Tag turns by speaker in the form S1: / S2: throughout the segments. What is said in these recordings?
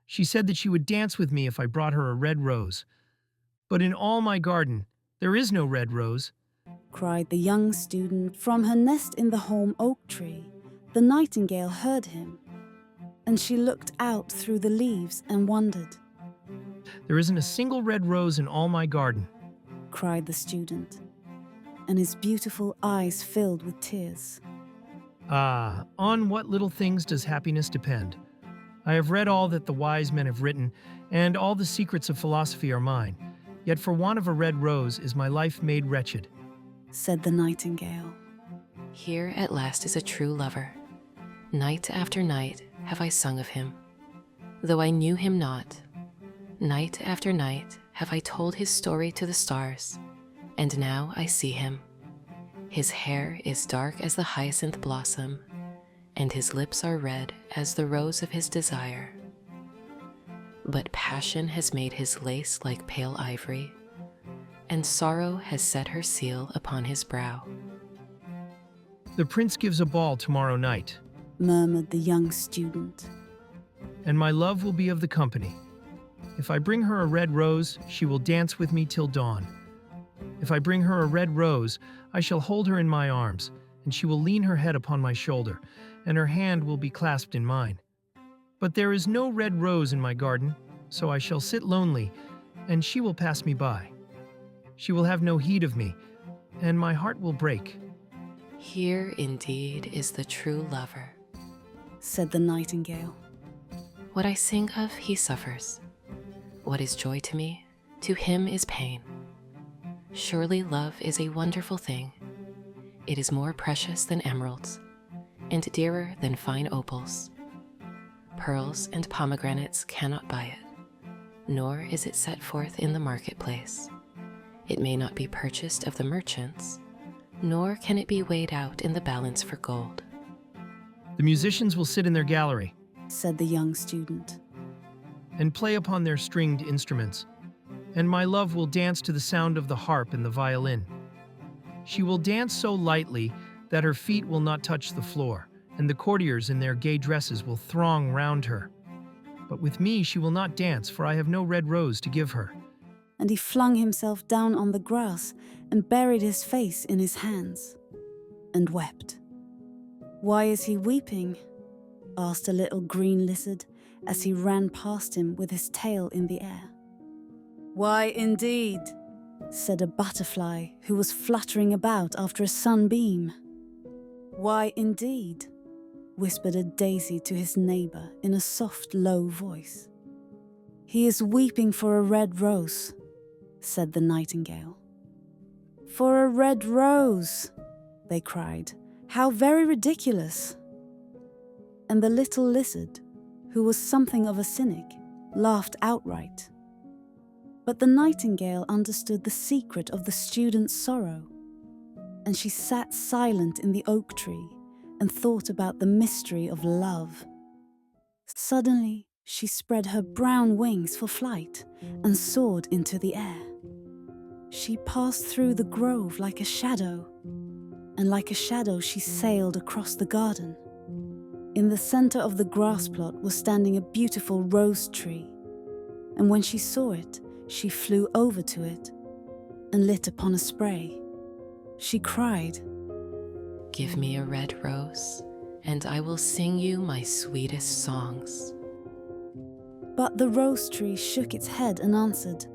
S1: She said that she would dance with me if I brought her a red rose. But in all my garden, there is no red rose.
S2: Cried the young student from her nest in the home oak tree. The nightingale heard him, and she looked out through the leaves and wondered.
S1: There isn't a single red rose in all my garden.
S2: Cried the student, and his beautiful eyes filled with tears.
S1: Ah, on what little things does happiness depend? I have read all that the wise men have written, and all the secrets of philosophy are mine. Yet for want of a red rose is my life made wretched,
S2: said the nightingale.
S3: Here at last is a true lover. Night after night have I sung of him, though I knew him not. Night after night have I told his story to the stars, and now I see him. His hair is dark as the hyacinth blossom, and his lips are red as the rose of his desire. But passion has made his lace like pale ivory, and sorrow has set her seal upon his brow.
S1: The prince gives a ball tomorrow night,
S2: murmured the young student,
S1: and my love will be of the company. If I bring her a red rose, she will dance with me till dawn. If I bring her a red rose, I shall hold her in my arms, and she will lean her head upon my shoulder, and her hand will be clasped in mine. But there is no red rose in my garden, so I shall sit lonely, and she will pass me by. She will have no heed of me, and my heart will break.
S3: Here indeed is the true lover,
S2: said the nightingale.
S3: What I sing of, he suffers. What is joy to me, to him is pain. Surely love is a wonderful thing. It is more precious than emeralds, and dearer than fine opals. Pearls and pomegranates cannot buy it, nor is it set forth in the marketplace. It may not be purchased of the merchants, nor can it be weighed out in the balance for gold.
S1: The musicians will sit in their gallery,
S2: said the young student,
S1: and play upon their stringed instruments, and my love will dance to the sound of the harp and the violin. She will dance so lightly that her feet will not touch the floor, and the courtiers in their gay dresses will throng round her. But with me she will not dance, for I have no red rose to give her.
S2: And he flung himself down on the grass and buried his face in his hands and wept. Why is he weeping? Asked a little green lizard as he ran past him with his tail in the air. Why indeed, said a butterfly who was fluttering about after a sunbeam. Why indeed, whispered a daisy to his neighbor in a soft, low voice. He is weeping for a red rose, said the nightingale. For a red rose, they cried. How very ridiculous. And the little lizard, who was something of a cynic, laughed outright. But the nightingale understood the secret of the student's sorrow, and she sat silent in the oak tree and thought about the mystery of love. Suddenly, she spread her brown wings for flight and soared into the air. She passed through the grove like a shadow, and like a shadow she sailed across the garden. In the center of the grass plot was standing a beautiful rose tree, and when she saw it, she flew over to it and lit upon a spray. She cried,
S3: Give me a red rose, and I will sing you my sweetest songs.
S2: But the rose tree shook its head and answered,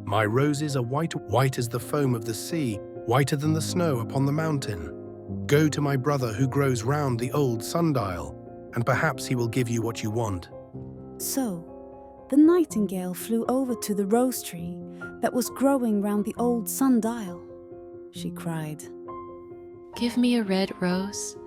S4: My roses are white as the foam of the sea, whiter than the snow upon the mountain. Go to my brother who grows round the old sundial, and perhaps he will give you what you want.
S2: So, the nightingale flew over to the rose tree that was growing round the old sundial. She cried,
S3: Give me a red rose,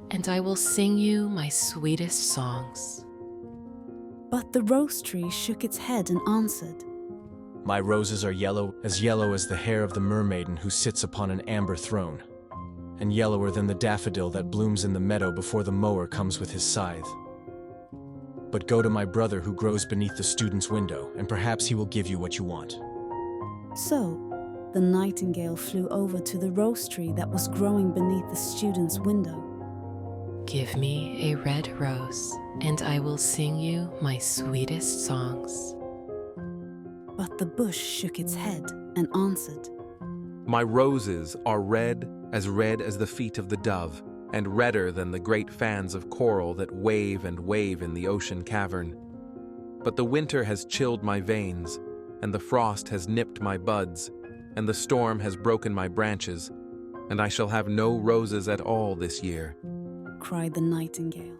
S3: and I will sing you my sweetest songs.
S2: But the rose tree shook its head and answered,
S5: My roses are yellow as the hair of the mermaiden who sits upon an amber throne, and yellower than the daffodil that blooms in the meadow before the mower comes with his scythe. But go to my brother who grows beneath the student's window, and perhaps he will give you what you want.
S2: So, the nightingale flew over to the rose tree that was growing beneath the student's window.
S3: Give me a red rose, and I will sing you my sweetest songs.
S2: But the bush shook its head and answered,
S6: My roses are red as the feet of the dove, and redder than the great fans of coral that wave and wave in the ocean cavern. But the winter has chilled my veins, and the frost has nipped my buds, and the storm has broken my branches, and I shall have no roses at all this year.
S2: cried the nightingale.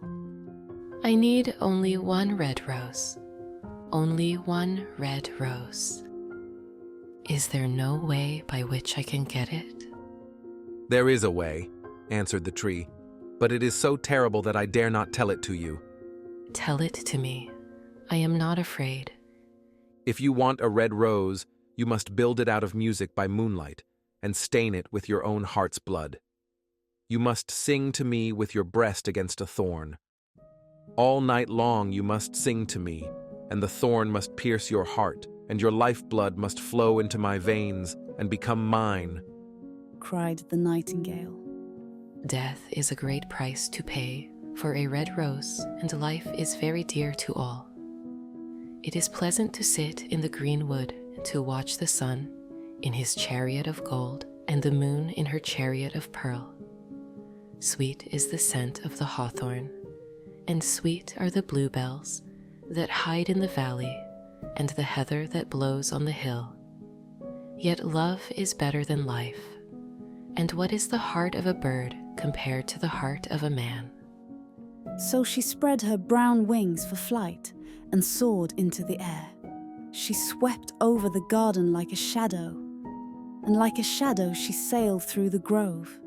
S3: I need only one red rose. Only one red rose. Is there no way by which I can get it?
S6: There is a way, answered the tree, but it is so terrible that I dare not tell it to you.
S3: Tell it to me. I am not afraid.
S6: If you want a red rose, you must build it out of music by moonlight, and stain it with your own heart's blood. You must sing to me with your breast against a thorn. All night long you must sing to me, and the thorn must pierce your heart, and your lifeblood must flow into my veins and become mine,
S2: cried the nightingale.
S3: Death is a great price to pay for a red rose, and life is very dear to all. It is pleasant to sit in the green wood and to watch the sun in his chariot of gold and the moon in her chariot of pearl. Sweet is the scent of the hawthorn, and sweet are the bluebells that hide in the valley and the heather that blows on the hill. Yet love is better than life. And what is the heart of a bird compared to the heart of a man?
S2: So she spread her brown wings for flight and soared into the air. She swept over the garden like a shadow, and like a shadow she sailed through the grove.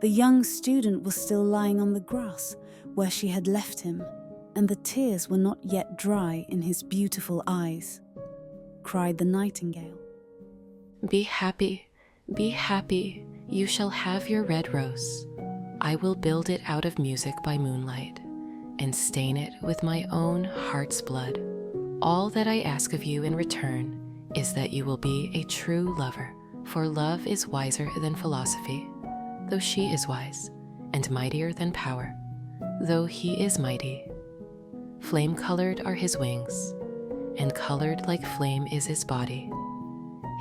S2: The young student was still lying on the grass where she had left him, and the tears were not yet dry in his beautiful eyes, cried the nightingale.
S3: Be happy, be happy, you shall have your red rose. I will build it out of music by moonlight, and stain it with my own heart's blood. All that I ask of you in return is that you will be a true lover, for love is wiser than philosophy, though she is wise, and mightier than power, though he is mighty. Flame-colored are his wings, and colored like flame is his body.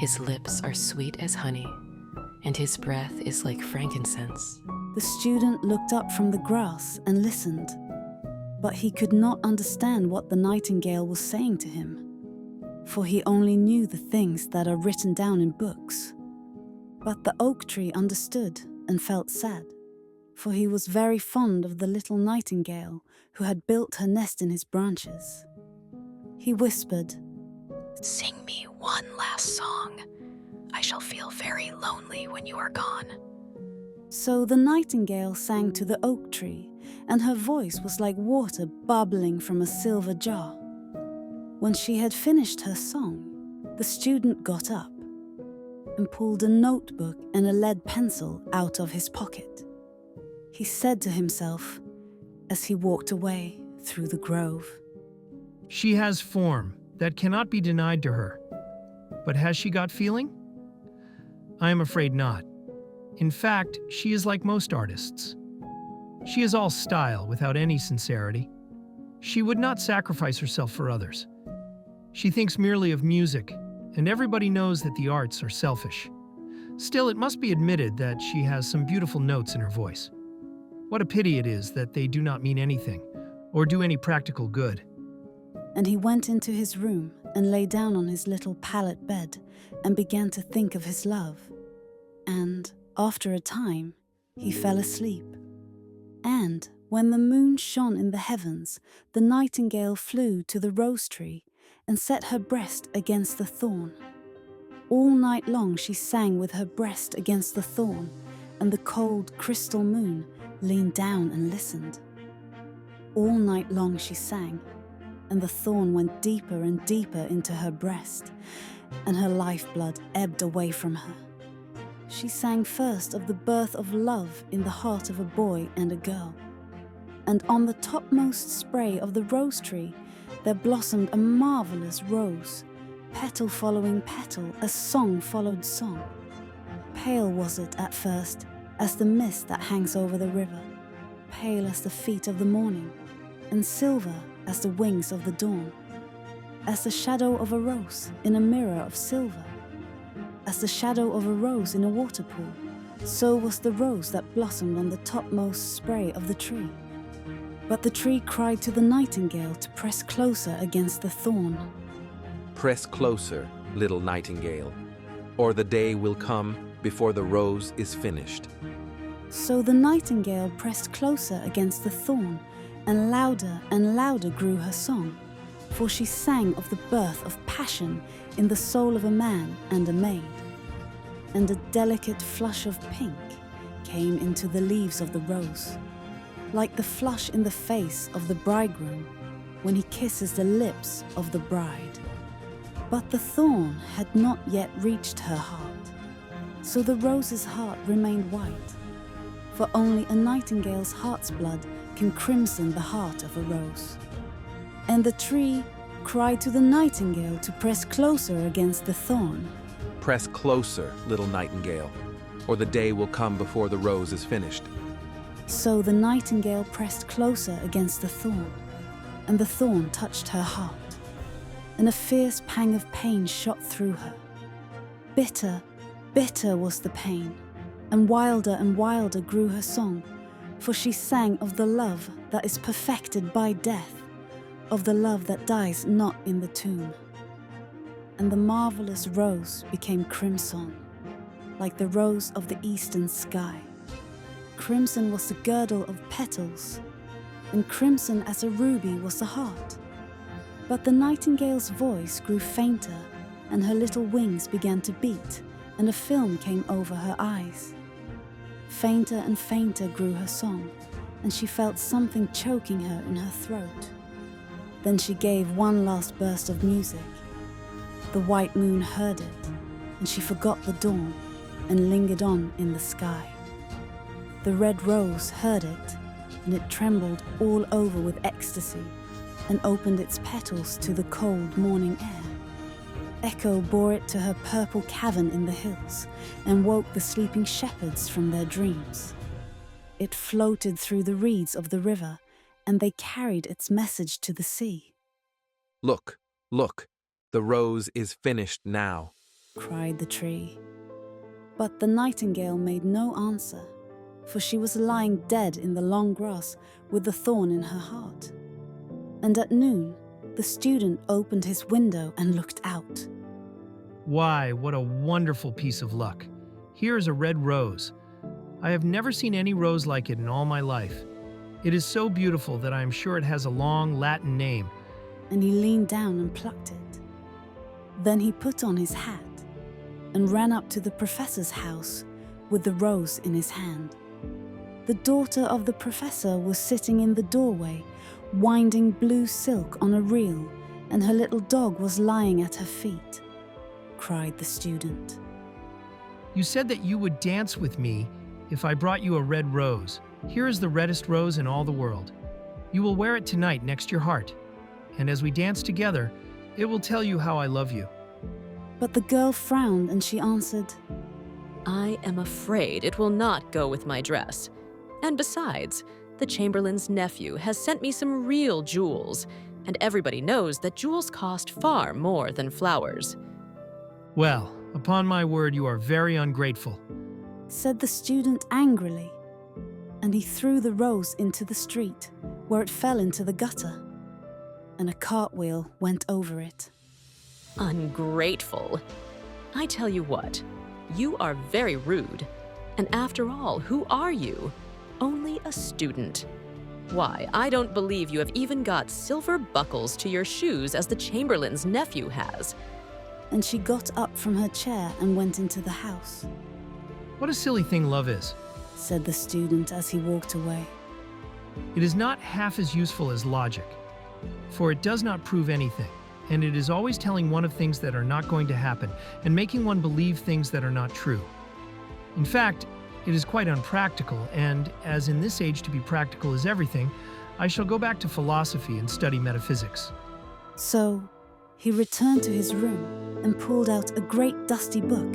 S3: His lips are sweet as honey, and his breath is like frankincense.
S2: The student looked up from the grass and listened, but he could not understand what the nightingale was saying to him, for he only knew the things that are written down in books. But the oak tree understood and felt sad, for he was very fond of the little nightingale who had built her nest in his branches. He whispered,
S7: Sing me one last song. I shall feel very lonely when you are gone.
S2: So the nightingale sang to the oak tree, and her voice was like water bubbling from a silver jar. When she had finished her song, the student got up and pulled a notebook and a lead pencil out of his pocket. He said to himself as he walked away through the grove,
S1: She has form that cannot be denied to her. But has she got feeling? I am afraid not. In fact, she is like most artists. She is all style without any sincerity. She would not sacrifice herself for others. She thinks merely of music, and everybody knows that the arts are selfish. Still, it must be admitted that she has some beautiful notes in her voice. What a pity it is that they do not mean anything, or do any practical good.
S2: and he went into his room and lay down on his little pallet bed and began to think of his love. And, after a time, he fell asleep. And, when the moon shone in the heavens, the nightingale flew to the rose tree and set her breast against the thorn. All night long she sang with her breast against the thorn, and the cold crystal moon leaned down and listened. All night long she sang, and the thorn went deeper and deeper into her breast, and her lifeblood ebbed away from her. She sang first of the birth of love in the heart of a boy and a girl, and on the topmost spray of the rose tree there blossomed a marvelous rose, petal following petal as song followed song. Pale was it at first as the mist that hangs over the river, pale as the feet of the morning, and silver as the wings of the dawn, as the shadow of a rose in a mirror of silver, as the shadow of a rose in a water pool, so was the rose that blossomed on the topmost spray of the tree. But the tree cried to the nightingale to press closer against the thorn.
S6: Press closer, little nightingale, or the day will come before the rose is finished.
S2: So the nightingale pressed closer against the thorn, and louder grew her song, for she sang of the birth of passion in the soul of a man and a maid. And a delicate flush of pink came into the leaves of the rose, like the flush in the face of the bridegroom when he kisses the lips of the bride. But the thorn had not yet reached her heart, so the rose's heart remained white, for only a nightingale's heart's blood can crimson the heart of a rose. And the tree cried to the nightingale to press closer against the thorn.
S6: Press closer, little nightingale, or the day will come before the rose is finished.
S2: So the nightingale pressed closer against the thorn, and the thorn touched her heart, and a fierce pang of pain shot through her. Bitter, bitter was the pain, and wilder grew her song, for she sang of the love that is perfected by death, of the love that dies not in the tomb. And the marvelous rose became crimson, like the rose of the eastern sky. Crimson was the girdle of petals, and crimson as a ruby was the heart. But the nightingale's voice grew fainter, and her little wings began to beat, and a film came over her eyes. Fainter and fainter grew her song, and she felt something choking her in her throat. Then she gave one last burst of music. The white moon heard it, and she forgot the dawn and lingered on in the sky. The red rose heard it, and it trembled all over with ecstasy and opened its petals to the cold morning air. Echo bore it to her purple cavern in the hills and woke the sleeping shepherds from their dreams. It floated through the reeds of the river, and they carried its message to the sea.
S6: Look, look, the rose is finished now,
S2: cried the tree. But the nightingale made no answer, for she was lying dead in the long grass with the thorn in her heart. And at noon, the student opened his window and looked out.
S1: Why, what a wonderful piece of luck. Here is a red rose. I have never seen any rose like it in all my life. It is so beautiful that I am sure it has a long Latin name.
S2: And he leaned down and plucked it. Then he put on his hat and ran up to the professor's house with the rose in his hand. The daughter of the professor was sitting in the doorway, winding blue silk on a reel, and her little dog was lying at her feet, cried the student.
S1: You said that you would dance with me if I brought you a red rose. Here is the reddest rose in all the world. You will wear it tonight next your heart, and as we dance together, it will tell you how I love you.
S2: But the girl frowned and she answered,
S8: I am afraid it will not go with my dress. And besides, the Chamberlain's nephew has sent me some real jewels, and everybody knows that jewels cost far more than flowers.
S1: Well, upon my word, you are very ungrateful,
S2: said the student angrily, and he threw the rose into the street, where it fell into the gutter, and a cartwheel went over it.
S8: Ungrateful. I tell you what, you are very rude. And after all, who are you? Only a student. Why, I don't believe you have even got silver buckles to your shoes as the Chamberlain's nephew has.
S2: And she got up from her chair and went into the house.
S1: What a silly thing love is,
S2: said the student as he walked away.
S1: It is not half as useful as logic, for it does not prove anything, and it is always telling one of things that are not going to happen and making one believe things that are not true. In fact, it is quite unpractical, and as in this age to be practical is everything, I shall go back to philosophy and study metaphysics.
S2: So he returned to his room and pulled out a great dusty book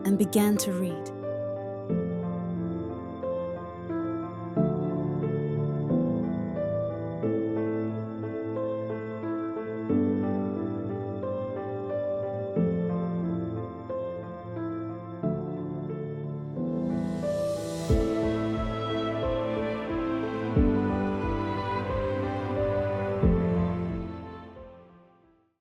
S2: and began to read.